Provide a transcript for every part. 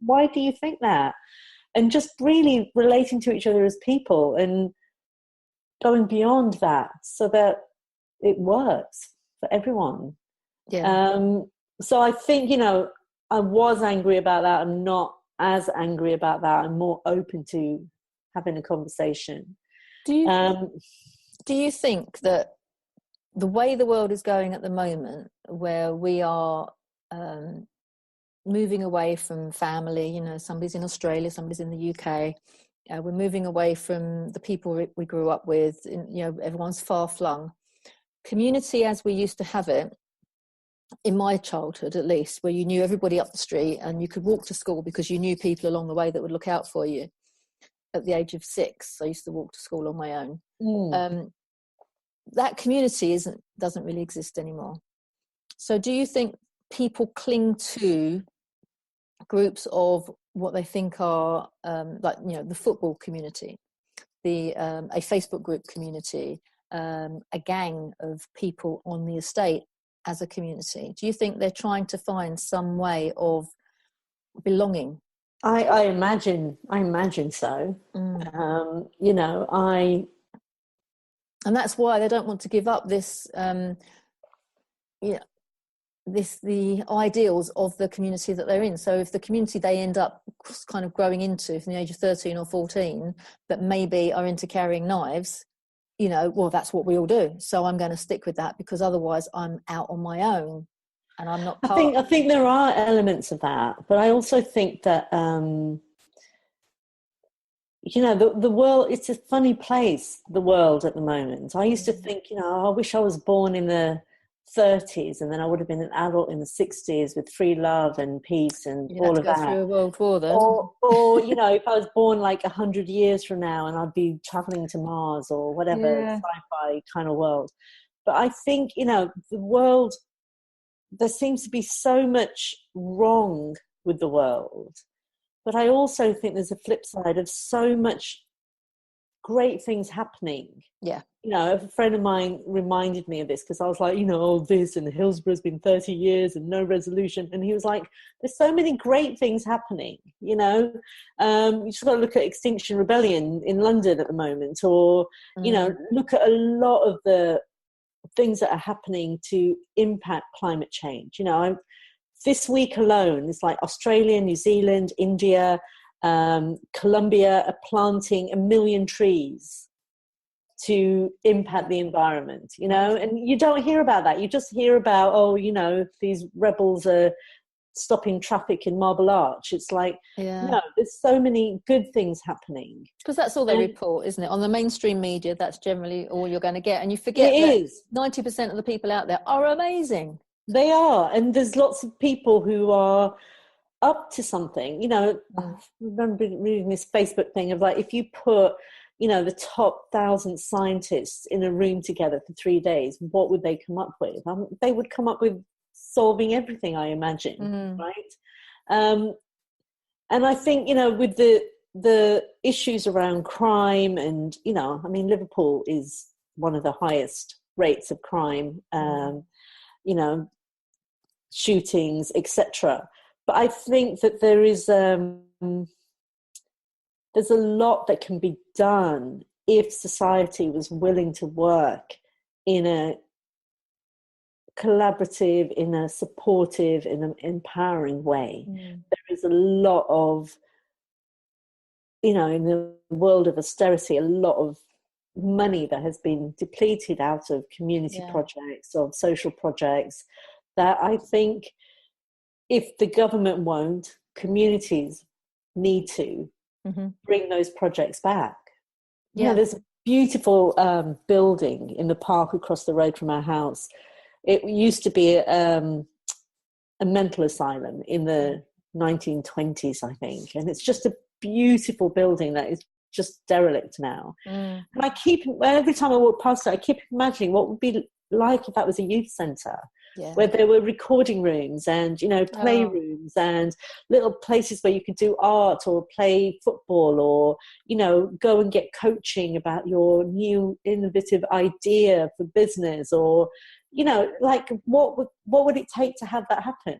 why do you think that? And just really relating to each other as people and going beyond that so that it works for everyone. Yeah. So I think, I was angry about that. I'm not as angry about that. I'm more open to having a conversation. Do you think that the way the world is going at the moment, where we are moving away from family, somebody's in Australia, somebody's in the UK, we're moving away from the people we grew up with, everyone's far flung. Community as we used to have it, in my childhood at least, where you knew everybody up the street and you could walk to school because you knew people along the way that would look out for you. At the age of 6, I used to walk to school on my own. That community doesn't really exist anymore. So do you think people cling to groups of what they think are the football community, a Facebook group community, a gang of people on the estate as a community? Do you think they're trying to find some way of belonging? I imagine so. And that's why they don't want to give up this, the ideals of the community that they're in. So if the community they end up kind of growing into from the age of 13 or 14, that maybe are into carrying knives, well, that's what we all do. So I'm going to stick with that because otherwise I'm out on my own and I'm not part. I think there are elements of that, but I also think that, the world, it's a funny place, the world at the moment. I used to think, I wish I was born in the 30s and then I would have been an adult in the 60s with free love and peace and all of that. Through a world war then. Or if I was born like 100 years from now and I'd be traveling to Mars or whatever, sci-fi kind of world. But I think, the world, there seems to be so much wrong with the world. But I also think there's a flip side of so much great things happening. Yeah. A friend of mine reminded me of this because I was like, this and Hillsborough's been 30 years and no resolution. And he was like, there's so many great things happening, you just got to look at Extinction Rebellion in London at the moment, or, look at a lot of the things that are happening to impact climate change. This week alone, it's like Australia, New Zealand, India, Colombia are planting 1 million trees to impact the environment, and you don't hear about that. You just hear about, these rebels are stopping traffic in Marble Arch. It's like, no, there's so many good things happening. Because that's all they report, isn't it? On the mainstream media, that's generally all you're going to get. And you forget that 90% of the people out there are amazing. They are. And there's lots of people who are up to something. I remember reading this Facebook thing of like, if you put the top 1,000 scientists in a room together for 3 days, what would they come up with? They would come up with solving everything, I imagine, right? And I think, with the issues around crime and, Liverpool is one of the highest rates of crime, shootings, etc. But I think that there is... there's a lot that can be done if society was willing to work in a collaborative, in a supportive, in an empowering way. There is a lot of, in the world of austerity, a lot of money that has been depleted out of community projects, of social projects, that I think if the government won't, communities need to bring those projects back. There's a beautiful building in the park across the road from our house. It used to be a mental asylum in the 1920s, I think, and it's just a beautiful building that is just derelict now. And every time I walk past it, I keep imagining what would be like if that was a youth centre. Where there were recording rooms and, playrooms and little places where you could do art or play football or, go and get coaching about your new innovative idea for business or, what would it take to have that happen?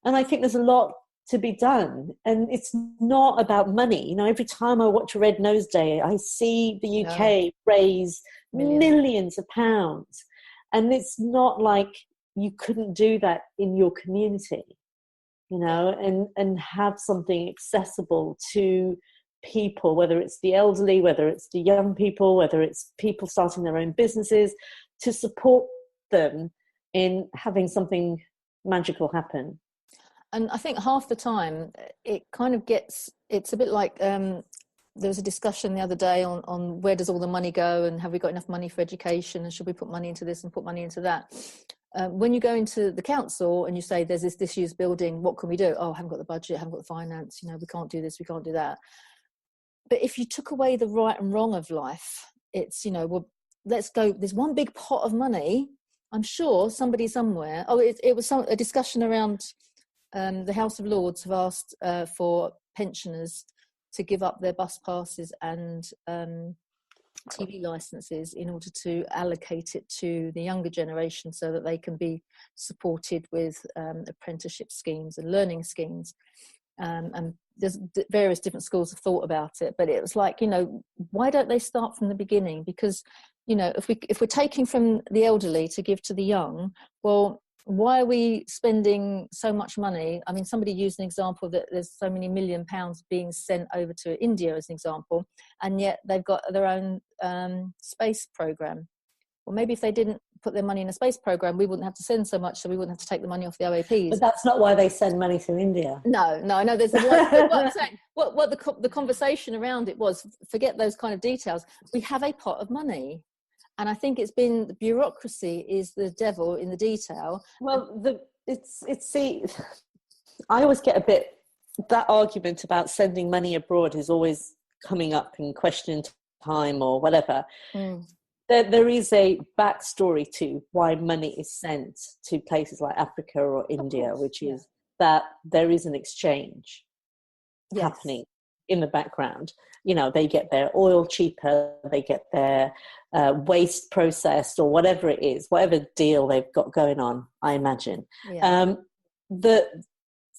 And I think there's a lot to be done. And it's not about money. You know, every time I watch a Red Nose Day, I see the UK raise millions of pounds. And it's not like you couldn't do that in your community, you know, and have something accessible to people, whether it's the elderly, whether it's the young people, whether it's people starting their own businesses, to support them in having something magical happen. And I think half the time it kind of it's a bit like, there was a discussion the other day on where does all the money go, and have we got enough money for education, and should we put money into this and put money into that? When you go into the council and you say there's this disused building, what can we do? Oh, I haven't got the budget, I haven't got the finance, you know, we can't do this, we can't do that. But if you took away the right and wrong of life, it's, you know, well, let's go, there's one big pot of money. I'm sure somebody somewhere, it was a discussion around the House of Lords have asked for pensioners to give up their bus passes and TV licenses in order to allocate it to the younger generation so that they can be supported with apprenticeship schemes and learning schemes. And there's various different schools of thought about it, but it was like, you know, why don't they start from the beginning? Because, you know, if we're taking from the elderly to give to the young, well, why are we spending so much money? I mean, somebody used an example that there's so many £1 million being sent over to India as an example, and yet they've got their own space program. Well, maybe if they didn't put their money in a space program, we wouldn't have to send so much, so we wouldn't have to take the money off the OAPs. But that's not why they send money to India. No. There's what I'm saying. What the conversation around it was, forget those kind of details. We have a pot of money. And I think it's been the bureaucracy is the devil in the detail. Well, I always get a bit, that argument about sending money abroad is always coming up in question time or whatever. There is a backstory to why money is sent to places like Africa or India, which is that there is an exchange happening in the background. You know, they get their oil cheaper, they get their waste processed, or whatever it is, whatever deal they've got going on, I imagine. The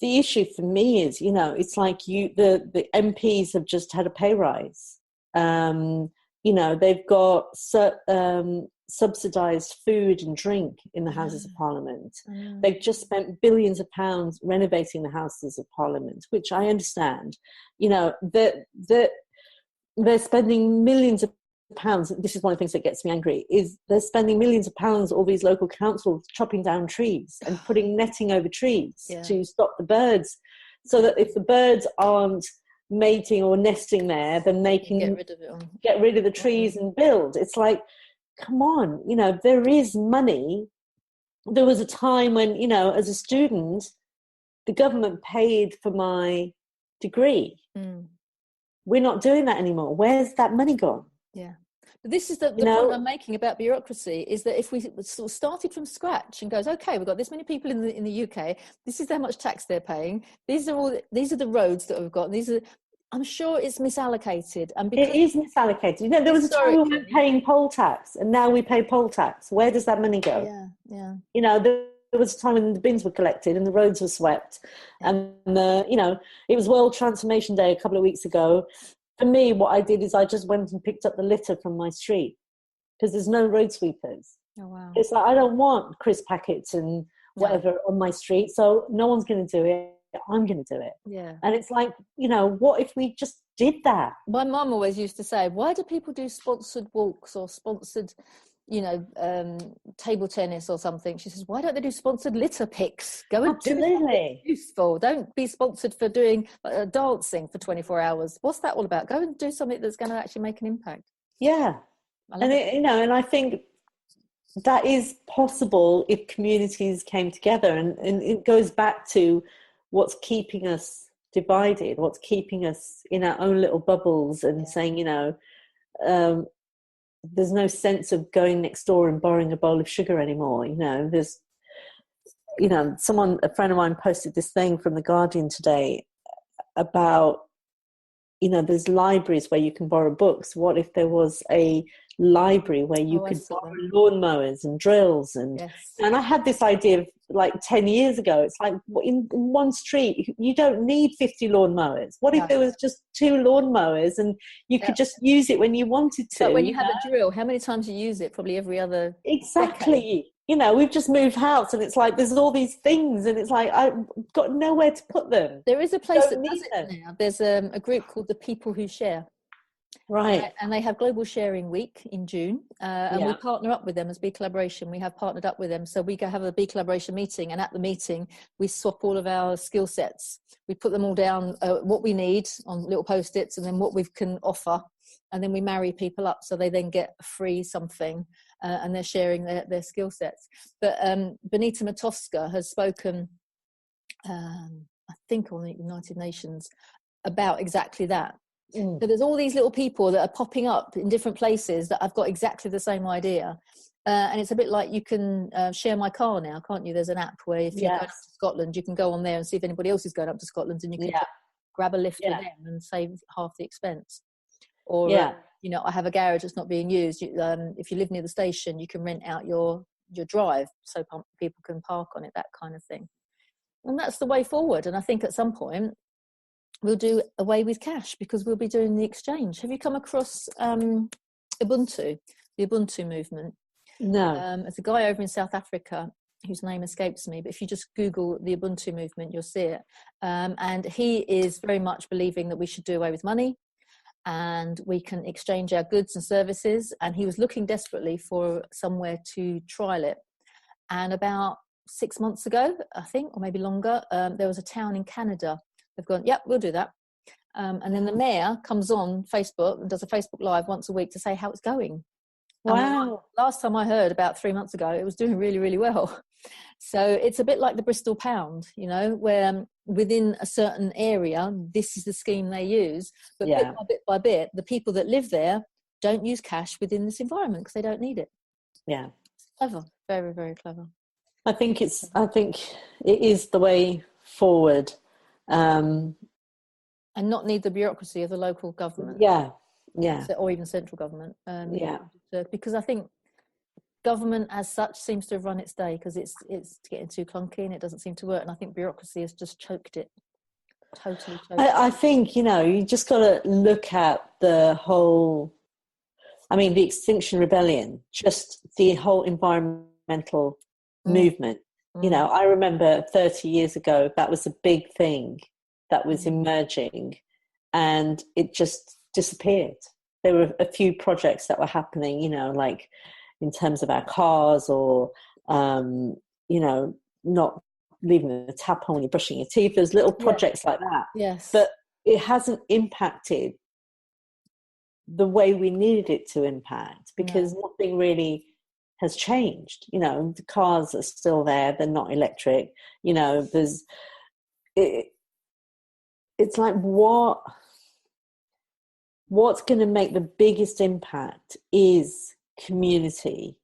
issue for me is, you know, it's like the MPs have just had a pay rise. You know, they've got subsidised food and drink in the Houses of Parliament. They've just spent billions of pounds renovating the Houses of Parliament, which I understand. You know, they're spending millions of pounds. This is one of the things that gets me angry, is they're spending millions of pounds, all these local councils, chopping down trees and putting netting over trees to stop the birds, so that if the birds aren't mating or nesting there, then they can get rid of the trees and build. It's like, come on, you know, there is money. There was a time when, you know, as a student, the government paid for my degree. We're not doing that anymore. Where's that money gone? Yeah. But this is the point I'm making about bureaucracy, is that if we sort of started from scratch and goes, okay, we've got this many people in the UK, this is how much tax they're paying, these are the roads that we've got, I'm sure it's misallocated. And because it is misallocated. You know, there was a time we weren't paying poll tax, and now we pay poll tax. Where does that money go? Yeah. You know, there was a time when the bins were collected and the roads were swept. And, you know, it was World Transformation Day a couple of weeks ago. For me, what I did is I just went and picked up the litter from my street, because there's no road sweepers. Oh, wow. It's like, I don't want crisp packets and whatever on my street, so no one's going to do it. I'm going to do it. Yeah. And it's like, you know, what if we just did that? My mum always used to say, why do people do sponsored walks or sponsored, you know, table tennis or something? She says, why don't they do sponsored litter picks? Go and do something useful. Don't be sponsored for doing dancing for 24 hours. What's that all about? Go and do something that's going to actually make an impact. Yeah. You know, and I think that is possible if communities came together, and it goes back to what's keeping us divided, what's keeping us in our own little bubbles and saying, you know, there's no sense of going next door and borrowing a bowl of sugar anymore. You know, there's, you know, a friend of mine posted this thing from The Guardian today about, you know, there's libraries where you can borrow books. What if there was a library where you could borrow lawnmowers and drills, and I had this idea of like 10 years ago. It's like, in one street you don't need 50 lawnmowers. What if there was just 2 lawnmowers and you could just use it when you wanted to? So when you have a drill, how many times you use it? Probably every other decade. You know, we've just moved house and it's like there's all these things and it's like I've got nowhere to put them. There is a place that does it now. There's a group called the People Who Share. Right. And they have Global Sharing Week in June. And we partner up with them as BeCollaboration. We have partnered up with them. So we go have a BeCollaboration meeting. And at the meeting, we swap all of our skill sets. We put them all down, what we need on little Post-its, and then what we can offer. And then we marry people up so they then get free something. And they're sharing their skill sets. But Benita Matowska has spoken, I think, on the United Nations about exactly that. So there's all these little people that are popping up in different places that have got exactly the same idea. And it's a bit like you can share my car now, can't you? There's an app where if you're going up to Scotland, you can go on there and see if anybody else is going up to Scotland, and you can grab a lift with them and save half the expense. Or, you know, I have a garage that's not being used. If you live near the station, you can rent out your drive so people can park on it, that kind of thing. And that's the way forward. And I think at some point we'll do away with cash because we'll be doing the exchange. Have you come across Ubuntu, the Ubuntu movement? No. There's a guy over in South Africa whose name escapes me, but if you just Google the Ubuntu movement, you'll see it. And he is very much believing that we should do away with money, and we can exchange our goods and services. And he was looking desperately for somewhere to trial it. And about 6 months ago, I think, or maybe longer, there was a town in Canada. They've gone, yep, we'll do that. And then the mayor comes on Facebook and does a Facebook Live once a week to say how it's going. Wow. Last time I heard, about 3 months ago, it was doing really, really well. So it's a bit like the Bristol Pound, you know, where within a certain area, this is the scheme they use. But bit by bit, the people that live there don't use cash within this environment because they don't need it. Yeah. It's clever. Very, very clever. I think it is the way forward. And not need the bureaucracy of the local government. Or even central government. Because I think government as such seems to have run its day because it's getting too clunky and it doesn't seem to work. And I think bureaucracy has just choked it. Totally choked it. I think, you know, you just got to look at the whole, I mean, the Extinction Rebellion, just the whole environmental movement. You know, I remember 30 years ago, that was a big thing that was emerging and it just disappeared. There were a few projects that were happening, you know, like in terms of our cars or, you know, not leaving the tap on when you're brushing your teeth. There's little projects like that. Yes. But it hasn't impacted the way we needed it to impact because nothing really has changed. You know, the cars are still there. They're not electric. You know, it's like what's going to make the biggest impact is community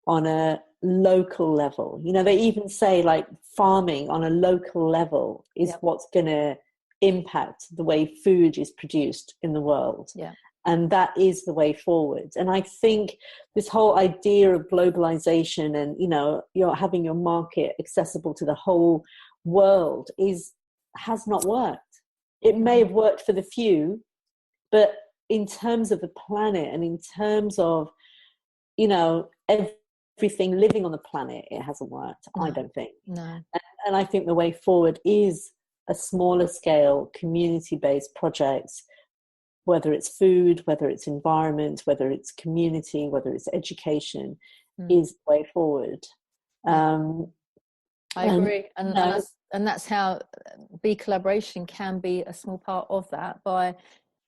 on a local level. You know, they even say like farming on a local level is what's going to impact the way food is produced in the world. And that is the way forward. And I think this whole idea of globalization and, you know, you're having your market accessible to the whole world has not worked. It may have worked for the few, but in terms of the planet and in terms of, you know, everything living on the planet, it hasn't worked, I don't think. No. And I think the way forward is a smaller scale, community-based projects, whether it's food, whether it's environment, whether it's community, whether it's education, is the way forward. I agree. And that's how BeCollaboration can be a small part of that, by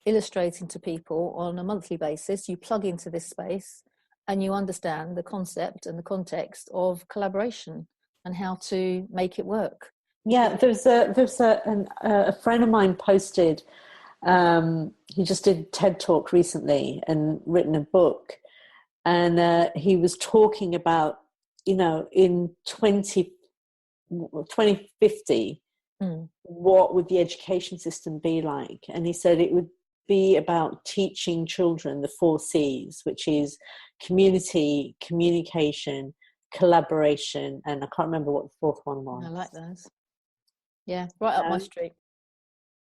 illustrating to people on a monthly basis. You plug into this space and you understand the concept and the context of collaboration and how to make it work. Yeah, there's a friend of mine posted, he just did a TED Talk recently and written a book, and he was talking about, you know, in 2050, what would the education system be like? And he said it would be about teaching children the 4 C's, which is community, communication, collaboration, and I can't remember what the 4th one was. I like those. Yeah, right up my street.